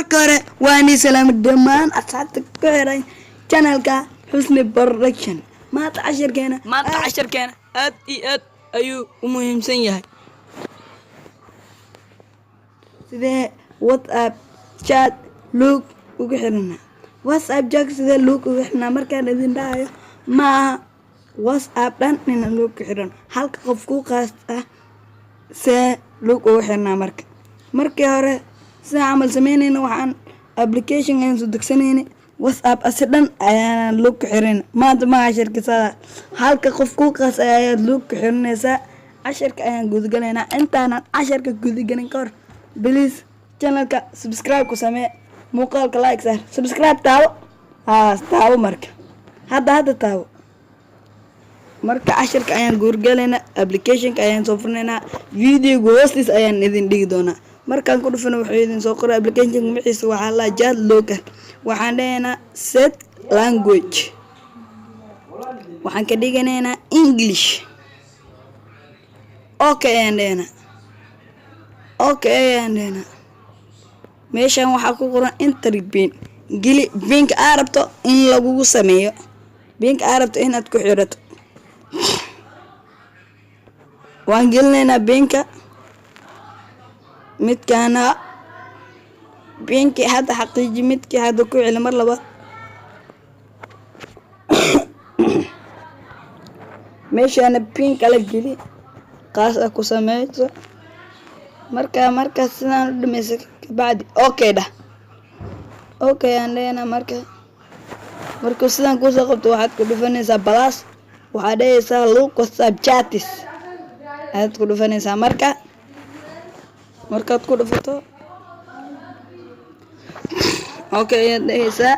markore waani salaam dhamaan asxaabta ku xiray channelka Xusni Production maanta casharkeena aad iyo aad ayuu u muhiimsan yahay sidee WhatsApp chat log ugu xirnaa WhatsApp chat sidee log ugu xirnaa markaan idin dhahayo ma WhatsApp dhan in log xiran halka qof ku qaas ah see log ugu xirnaa markii hore sida amal sameynayna waxaan application aan soo degsanayna WhatsApp asidan ayaan log xirin maanta ma casharkiisa halka qof ku qaas ayaa log xirnaysa casharka ayaan gudagaleynaa intaan casharka gudagalin kor please channelka subscribe ku samee muuqaalka like sar subscribe taabo marka hadda taabo marka casharka ayaan gudagaleynaa application ayaan soo furnaynaa video hostis ayaan idin dhigi doonaa markaan ku dhufano wuxuu idin soo qoray application magaciisa waxa la chat log waxaan dhahaynaa set language waxaan ka dhiganaynaa English okay ayaan dhahaynaa meeshan waxaa ku qoran enter pin geli pinka aad rabto in lagugu sameeyo pinka aad rabto inaad ku xirato waan gelinaynaa pinka midkaana pinki hadda xaqiiji midkii hadda ku celi mar labaad meeshaana pin kala geli qaas ah ku sameyso marka sidaan u dhameysay kabacdi okay dhah okay aan leena marka sidaan ku soo qabto waxaad ku dhufanaysaa plus waxaad dhahaysaa log WhatsApp chatis aad ku dhufanaysaa markaad ku dhufato okay ayaad dhahaysaa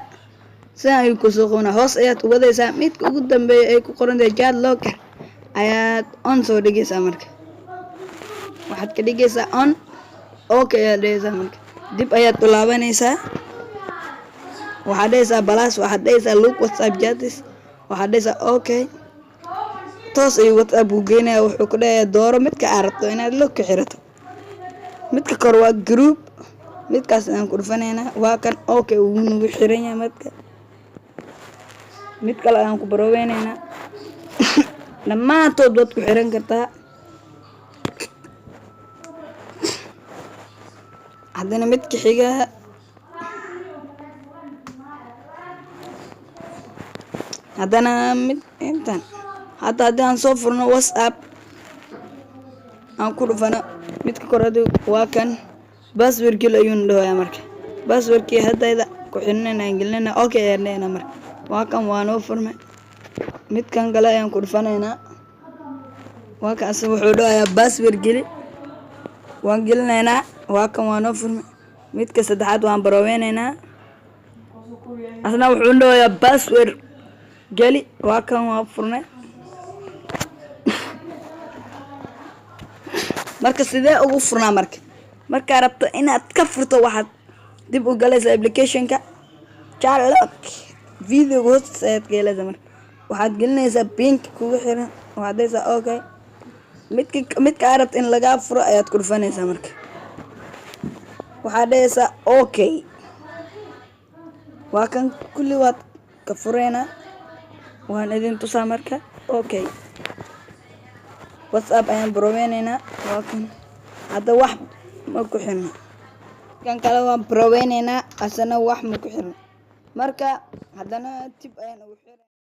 sidaan ayuu ku soo qona hoos ayaad u wadaysaa midka ugu dambeeya ay ku qoran tahay chat log ayaad on soo dhigaysaa marka waxaad ka dhigaysaa on okay ayaad dhahaysaa marka dib ayaad u laabanaysaa waxaad dhahaysaa plus waxaad dhahaysaa log WhatsApp chatis waxaad dhahaysaa okay toos ayuu WhatsApp u geenayaa wuxuu ku dhahayaa dooro midka aad rabto inaad log ka xirato midka kor waa group midkaas aan ku dhufanaynaa waa kan okay uu nagu xiran yahay mid kale aan ku baroweynaynaa dhammaantood waad ku xiran kartaa haddana midka xiga haddana mid intan haddii aan soo furno WhatsApp aan ku dhufano midka koradu waa kan password gel ayuu dhawayaa marka passwordkii haddayda ku xirnayna gelinayna okay ayaan marka waa kan waa noo furmay midkan kale ayaan ku dhufanaynaa waa kan wuxuu dhawayaa password geli waan gelinaynaa waa kan waa noo furmay midka saddexaad waan baroweynaynaa asna wuxuu dhawayaa password geli waa kan waa furnay marka sidee ugu furnaa marka rabto inaad ka furto waxaad dib u galaysaa applicationka chat log video hostis ayaad gelaysaa marka waxaad gelinaysaa pinka kugu xiran waxaad dhahaysaa okay midka aad rabto in laga furo ayaad ku dhufanaysaa marka waxaad dhahaysaa okay waa kan kulli waad ka fureynaa waan idin tusaa marka okay WhatsApp ayaan baroweynaynaa waa kan hadda wax ma ku xirna kan kale waan baroweynaynaa asana wax ma ku xirna marka haddana tip ayaan ugu xiraa